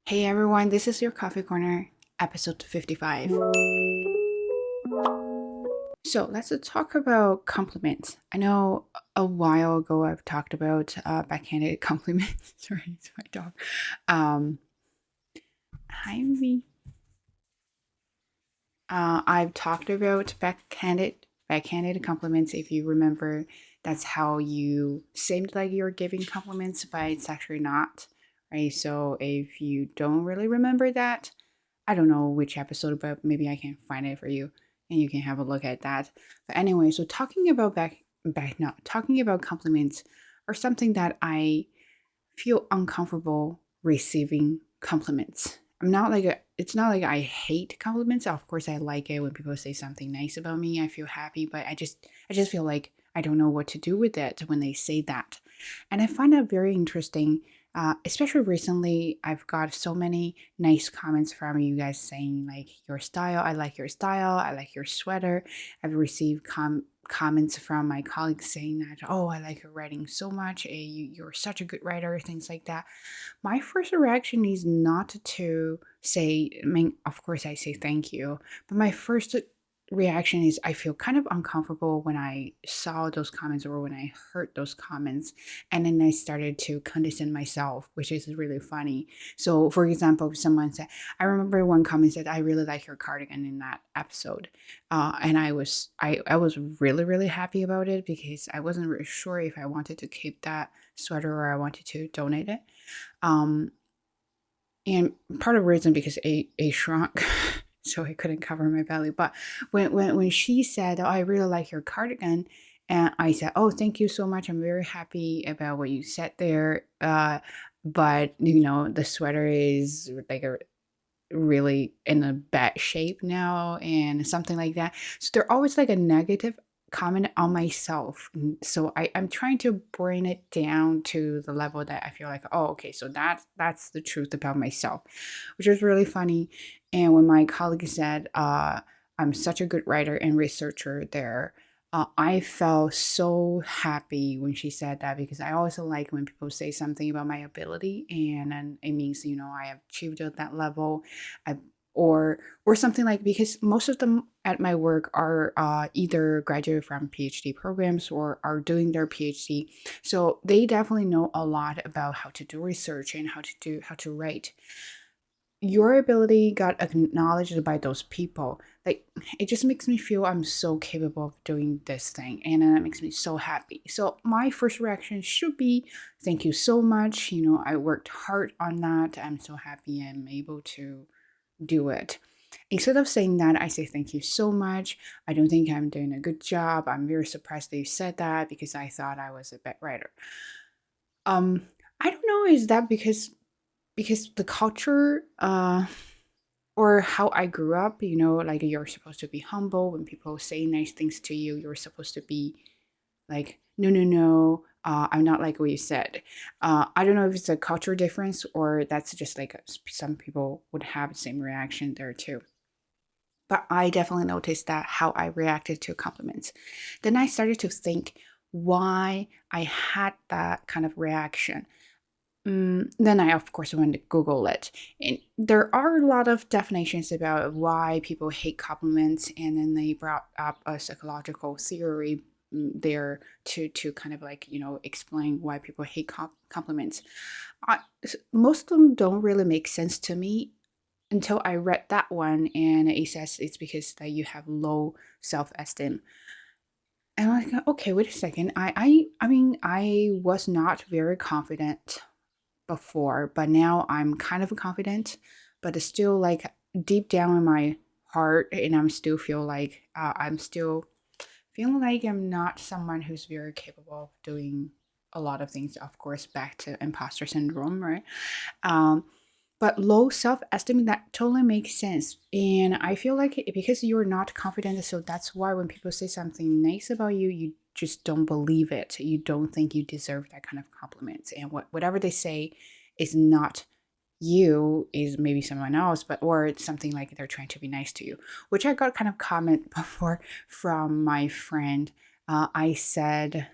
Hey everyone, this is your Coffee Corner, episode 55. So let's talk about compliments. I know a while ago I've talked about backhanded compliments. Sorry, it's my dog. Um, Hi, me. I've talked about backhanded compliments. If you remember, that's how you seemed like you're giving compliments, but it's actually not, right? So if you don't really remember that, I don't know which episode, but maybe I can find it for you and you can have a look at that. But anyway, so talking about not talking about compliments or something that I feel uncomfortable receiving compliments. It's not like I hate compliments. Of course I like it when people say something nice about me. I feel happy, but I just feel like I don't know what to do with it when they say that. And I find that very interesting. Especially recently, I've got so many nice comments from you guys saying like your style. I like your style. I like your sweater. I've received comments from my colleagues saying that, oh, I like your writing so much. You're such a good writer, things like that. My first reaction is not to say, I mean, of course, I say thank you, but my first reaction is I feel kind of uncomfortable when I saw those comments or when I heard those comments. And then I started to condescend myself, which is really funny. So, for example, if someone said, I remember one comment said, I really like your cardigan in that episode. And I was really happy about it because I wasn't really sure if I wanted to keep that sweater or I wanted to donate it. Um, and part of the reason because a shrunk, so I couldn't cover my belly. But when she said, "Oh, I really like your cardigan," and I said, "Oh, thank you so much. I'm very happy about what you said there." But the sweater is like a really in a bad shape now and something like that. So they're always like a negative comment on myself. So I'm trying to bring it down to the level that I feel like, oh, okay, so that's the truth about myself, which is really funny. And when my colleague said, I'm such a good writer and researcher there, I felt so happy when she said that because I also like when people say something about my ability and it means I have achieved at that level. I, or something like because most of them at my work are either graduate from PhD programs or are doing their PhD, so they definitely know a lot about how to do research and how to write. Your ability got acknowledged by those people. Like it just makes me feel I'm so capable of doing this thing, and it makes me so happy. So my first reaction should be, "Thank you so much. I worked hard on that. I'm so happy I'm able to do it." Instead of saying that, I say, "Thank you so much. I don't think I'm doing a good job. I'm very surprised that you said that because I thought I was a bad writer." I don't know, is that because the culture or how I grew up, like you're supposed to be humble when people say nice things to you, you're supposed to be like, no, no, no, I'm not like what you said. I don't know if it's a culture difference or that's just like some people would have the same reaction there too. But I definitely noticed that how I reacted to compliments. Then I started to think why I had that kind of reaction. Then I, of course, went to Google it. And there are a lot of definitions about why people hate compliments, and then they brought up a psychological theory there to kind of like explain why people hate compliments. Most of them don't really make sense to me until I read that one, and it says it's because that you have low self-esteem. And I'm like, okay, wait a second. I mean, I was not very confident before, but now I'm kind of confident, but it's still like deep down in my heart, and I'm still feel like I'm still feeling like I'm not someone who's very capable of doing a lot of things. Of course, back to imposter syndrome, right? Um, but low self esteem, that totally makes sense. And I feel like because you're not confident, so that's why when people say something nice about you, you just don't believe it. You don't think you deserve that kind of compliments. And whatever they say is not you, is maybe someone else, but or it's something like they're trying to be nice to you, which I got kind of comment before from my friend. I said,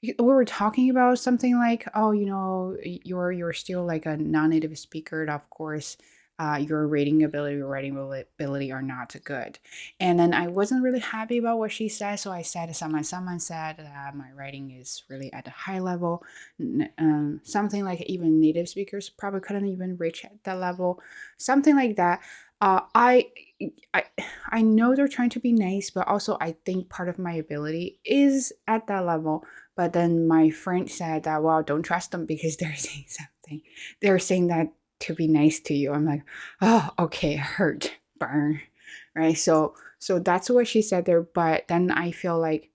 we were talking about something like, oh, you're still like a non-native speaker. Of course, your reading ability or writing ability are not good. And then I wasn't really happy about what she said, so I said to someone said that my writing is really at a high level. Something like even native speakers probably couldn't even reach at that level. Something like that. Uh, I I I know they're trying to be nice, but also I think part of my ability is at that level. But then my friend said that, well, don't trust them because they're saying something. They're saying that to be nice to you. I'm like, oh, okay, hurt, burn, right? So that's what she said there. But then I feel like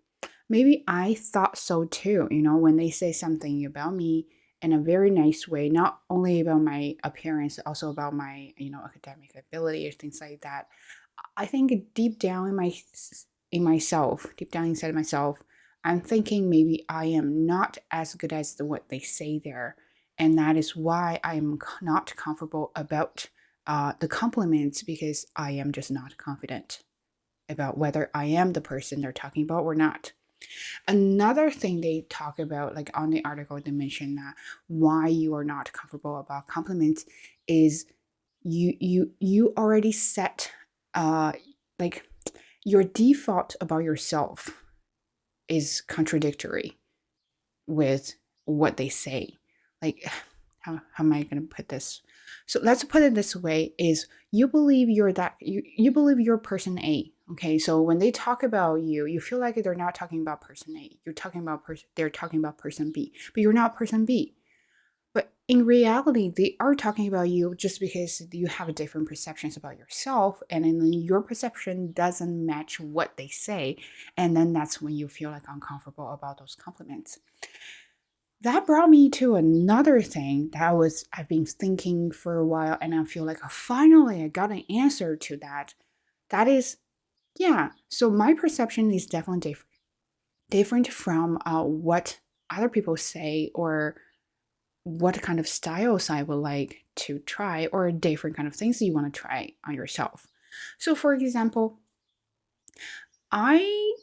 maybe I thought so too. When they say something about me in a very nice way, not only about my appearance, also about my academic ability or things like that. I think deep down deep down inside myself, I'm thinking maybe I am not as good as what they say there, and that is why I am not comfortable about the compliments because I am just not confident about whether I am the person they're talking about or not. Another thing they talk about, like on the article, they mention that why you are not comfortable about compliments is you already set uh like your default about yourself is contradictory with what they say. Like, how am I going to put this? So let's put it this way: is you believe you believe you're person A. Okay, so when they talk about you, you feel like they're not talking about person A. They're talking about person B, but you're not person B. But in reality, they are talking about you just because you have different perceptions about yourself, and then your perception doesn't match what they say, and then that's when you feel like uncomfortable about those compliments. That brought me to another thing that I've been thinking for a while, and I feel like finally I got an answer to that. That is, yeah. So my perception is definitely different from what other people say or what kind of styles I would like to try or different kind of things that you want to try on yourself. So for example, I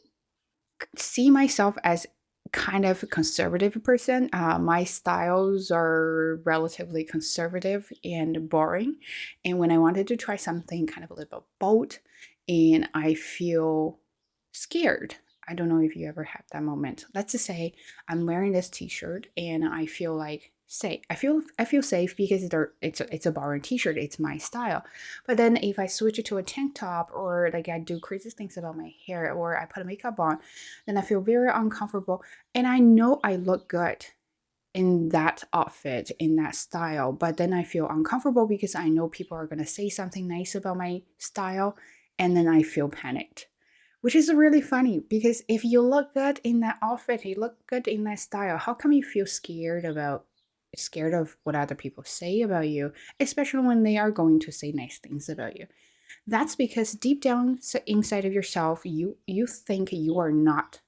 see myself as kind of a conservative person. My styles are relatively conservative and boring. And when I wanted to try something kind of a little bit bold and I feel scared, I don't know if you ever had that moment. Let's just say I'm wearing this t-shirt and I feel like safe. I feel safe because it's a boring t-shirt. It's my style. But then if I switch it to a tank top or like I do crazy things about my hair or I put a makeup on, then I feel very uncomfortable. And I know I look good in that outfit, in that style, but then I feel uncomfortable because I know people are going to say something nice about my style. And then I feel panicked, which is really funny because if you look good in that outfit, you look good in that style, how come you feel scared of what other people say about you, especially when they are going to say nice things about you? That's because deep down inside of yourself, you think you are not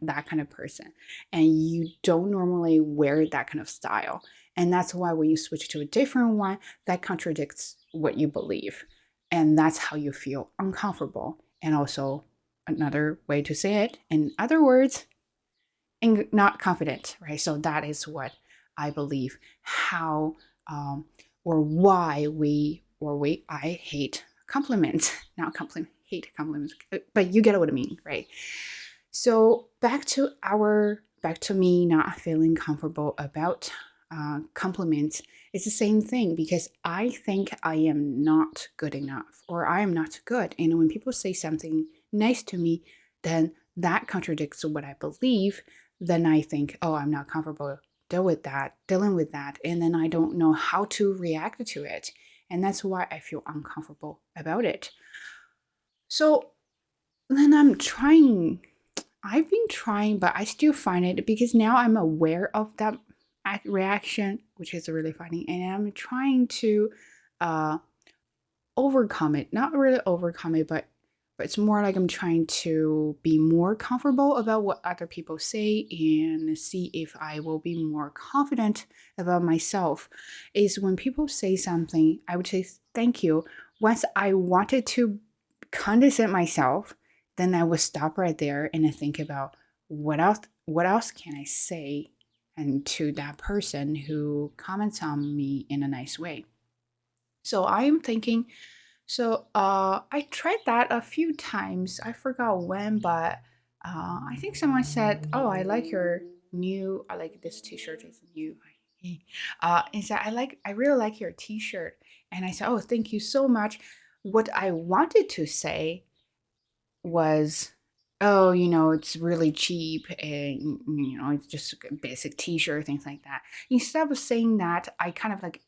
that kind of person, and you don't normally wear that kind of style. And that's why when you switch to a different one, that contradicts what you believe, and that's how you feel uncomfortable. And also, another way to say it, in other words, not confident, right? So that is what I believe. How or why I hate compliments, not hate compliments, but you get what I mean, right? So back to me not feeling comfortable about compliments. It's the same thing because I think I am not good enough or I am not good. And when people say something nice to me, then that contradicts what I believe. Then I think, oh, I'm not comfortable dealing with that. And then I don't know how to react to it. And that's why I feel uncomfortable about it. So then I've been trying, but I still find it because now I'm aware of that reaction, which is really funny. And I'm trying to uh, overcome it. Not really overcome it, but it's more like I'm trying to be more comfortable about what other people say and see if I will be more confident about myself. Is when people say something, I would say thank you. Once I wanted to condescend myself, then I would stop right there and I think about what else can I say and to that person who comments on me in a nice way? So I am thinking, I tried that a few times. I forgot when, but I think someone said, "Oh, I like this T-shirt. It's new." And said, I really like your T-shirt." And I said, "Oh, thank you so much." What I wanted to say was, "Oh, it's really cheap and it's just a basic t-shirt, things like that." Instead of saying that, I kind of like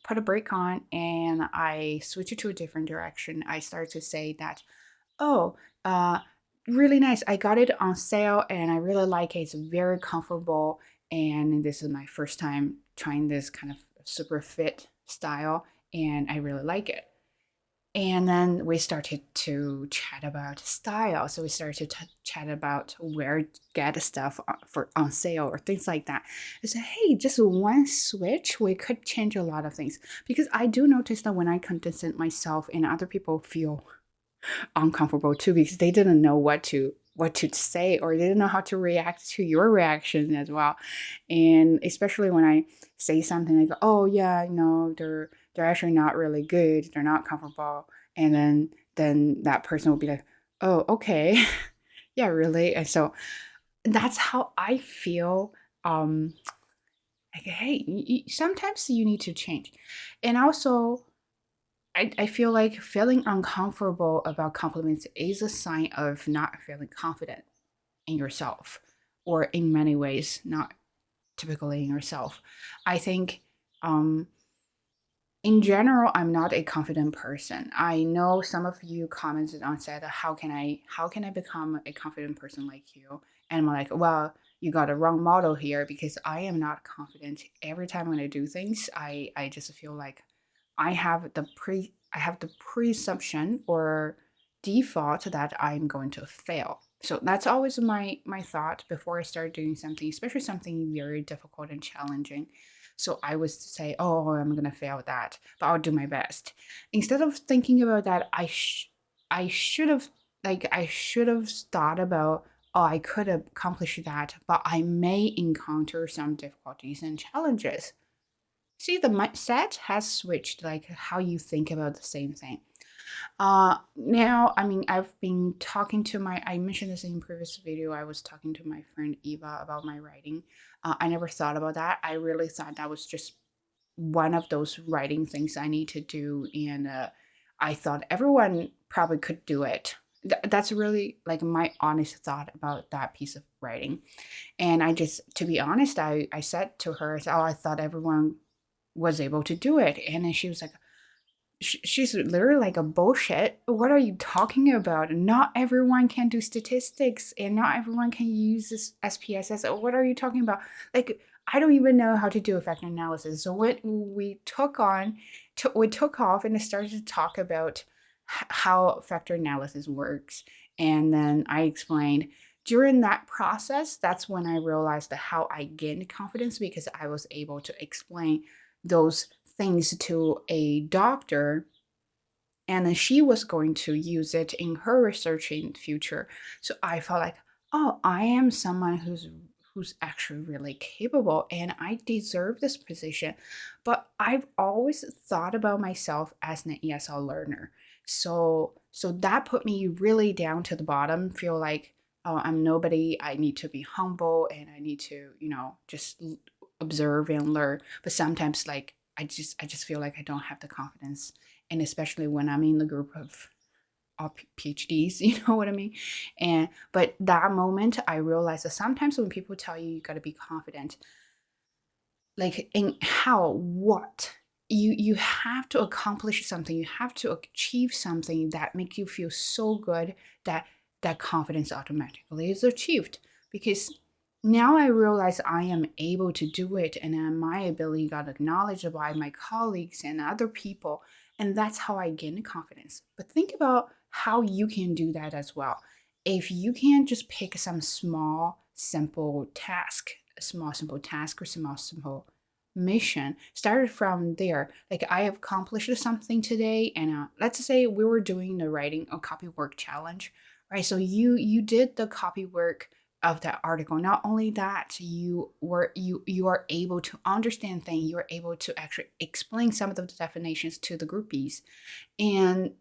put a break on and I switch it to a different direction. I started to say that, "Oh, uh really nice. I got it on sale and I really like it. It's very comfortable and this is my first time trying this kind of super fit style and I really like it." And then we started to chat about style. So we started to chat about where to get stuff for on sale or things like that. I said, "Hey, just one switch, we could change a lot of things." Because I do notice that when I condescend myself and other people feel uncomfortable too because they didn't know what to say or they didn't know how to react to your reaction as well. And especially when I say something like, "Oh yeah, they're actually not really good, they're not comfortable," and then that person will be like, "Oh, okay." Yeah, really. And so that's how I feel. Like, hey, sometimes you need to change. And also I feel like feeling uncomfortable about compliments is a sign of not feeling confident in yourself, or in many ways, not typically in yourself. I think um, in general, I'm not a confident person. I know some of you commented on said, how can I become a confident person like you? And I'm like, well, you got a wrong model here because I am not confident. Every time when I do things, I just feel like I have the presumption or default that I'm going to fail. So that's always my thought before I start doing something, especially something very difficult and challenging. So I was to say, "Oh, I'm gonna fail that, but I'll do my best." Instead of thinking about that, I should have thought about, "Oh, I could accomplish that, but I may encounter some difficulties and challenges." See, the mindset has switched, like how you think about the same thing. Now, I mean, I've been talking to I mentioned this in previous video. I was talking to my friend Eva about my writing. I never thought about that. I really thought that was just one of those writing things I need to do. And I thought everyone probably could do it. That's really like my honest thought about that piece of writing. And to be honest, I said to her, "Oh, I thought everyone was able to do it." And then she was like, she's literally like, "A bullshit. What are you talking about? Not everyone can do statistics and not everyone can use this SPSS. What are you talking about? Like, I don't even know how to do a factor analysis." So what we took off and started to talk about how factor analysis works. And then I explained during that process, that's when I realized that how I gained confidence because I was able to explain those things to a doctor, and then she was going to use it in her research in the future. So I felt like, "Oh, I am someone who's actually really capable and I deserve this position." But I've always thought about myself as an ESL learner. So that put me really down to the bottom, feel like, "Oh, I'm nobody. I need to be humble and I need to, just observe and learn." But sometimes like I just feel like I don't have the confidence, and especially when I'm in the group of all PhDs, you know what I mean? And but that moment I realized that sometimes when people tell you you got to be confident, like in what you have to accomplish something, you have to achieve something that make you feel so good that that confidence automatically is achieved. Because now I realize I am able to do it, and my ability got acknowledged by my colleagues and other people, and that's how I gain confidence. But think about how you can do that as well. If you can just pick some small simple task or small simple mission, started from there. Like, I have accomplished something today, and let's say we were doing the writing a copy work challenge, right? So you did the copy work of that article. Not only that, you are able to understand things, you are able to actually explain some of the definitions to the groupies. And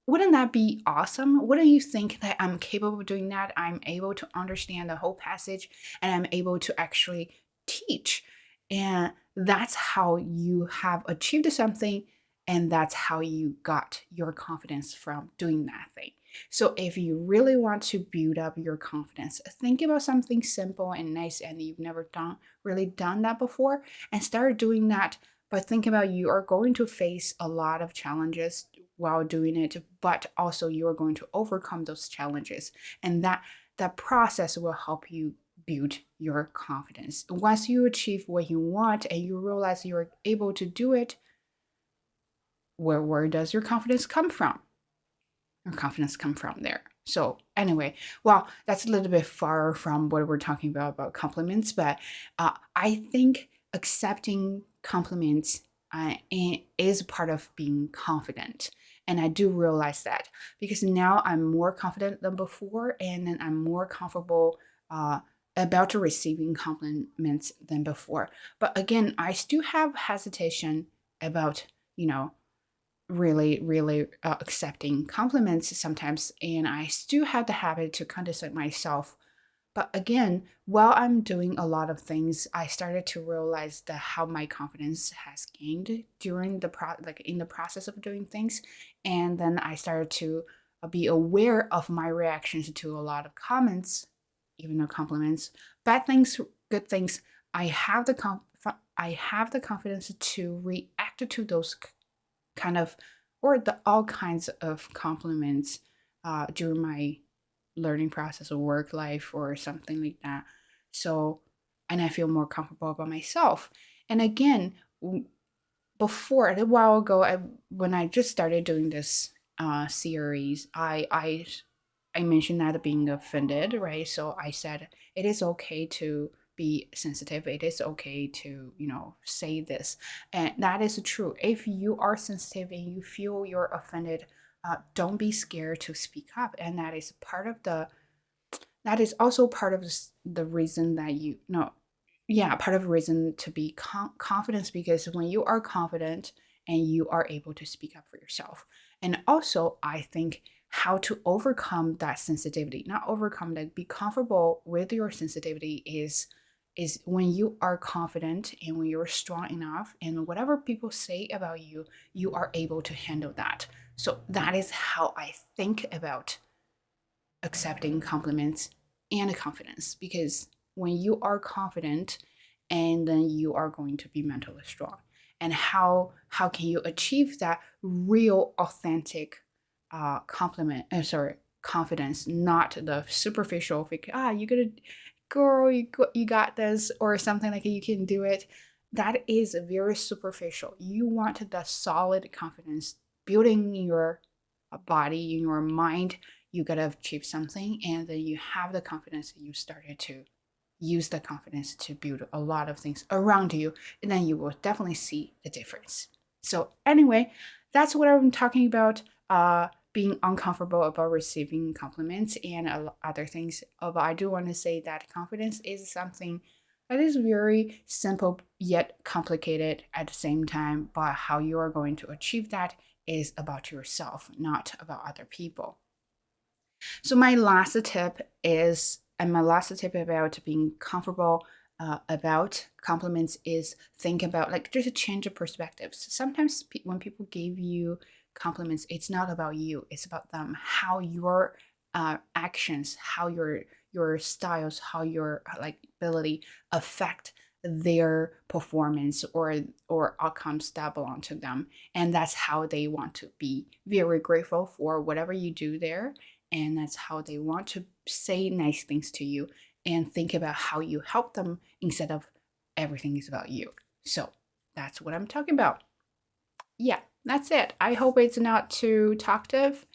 wouldn't that be awesome? Wouldn't you think that I'm capable of doing that? I'm able to understand the whole passage and I'm able to actually teach. And that's how you have achieved something. And that's how you got your confidence from doing that thing. So, if you really want to build up your confidence, think about something simple and nice, and you've never done that before, and start doing that. But think about, you are going to face a lot of challenges while doing it, but also you're going to overcome those challenges. And that process will help you build your confidence. Once you achieve what you want and you realize you're able to do it, where does your confidence come from? Your confidence come from there. So anyway, well, that's a little bit far from what we're talking about compliments, but I think accepting compliments is part of being confident. And I do realize that because now I'm more confident than before, and then I'm more comfortable about receiving compliments than before. But again, I still have hesitation about, you know, really accepting compliments sometimes, and I still have the habit to condescend myself. But again, while I'm doing a lot of things, I started to realize that how my confidence has gained during like in the process of doing things. And then I started to be aware of my reactions to a lot of comments, even though compliments, bad things, good things. I have the confidence to react to those kind of, or the all kinds of compliments during my learning process or work life or something like that. So, and I feel more comfortable about myself. And again, before a while ago, when I just started doing this series, I mentioned that being offended, right? So I said it is okay to be sensitive. It is okay to, say this. And that is true. If you are sensitive and you feel you're offended, don't be scared to speak up. And that is also part of the reason that yeah, part of the reason to be confident, because when you are confident and you are able to speak up for yourself. And also, I think how to overcome that sensitivity, not overcome that, be comfortable with your sensitivity is when you are confident and when you're strong enough, and whatever people say about you, you are able to handle that. So that is how I think about accepting compliments and confidence, because when you are confident, and then you are going to be mentally strong. And how can you achieve that real authentic confidence, not the superficial fake, you got to, girl, you got this, or something like you can do it. That is very superficial. You want the solid confidence building in your body, in your mind. You got to achieve something, and then you have the confidence that you started to use the confidence to build a lot of things around you, and then you will definitely see the difference. So anyway, that's what I'm talking about, being uncomfortable about receiving compliments and other things. But I do want to say that confidence is something that is very simple yet complicated at the same time, but how you are going to achieve that is about yourself, not about other people. So my last tip about being comfortable about compliments is think about, like, just a change of perspectives. Sometimes when people give you compliments, it's not about you; it's about them. How your actions, how your styles, how your like ability affect their performance or outcomes that belong to them, and that's how they want to be very grateful for whatever you do there, and that's how they want to say nice things to you and think about how you help them instead of everything is about you. So that's what I'm talking about. Yeah, that's it. I hope it's not too talkative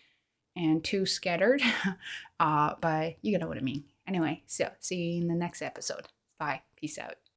and too scattered, but you know what I mean. Anyway, so see you in the next episode. Bye. Peace out.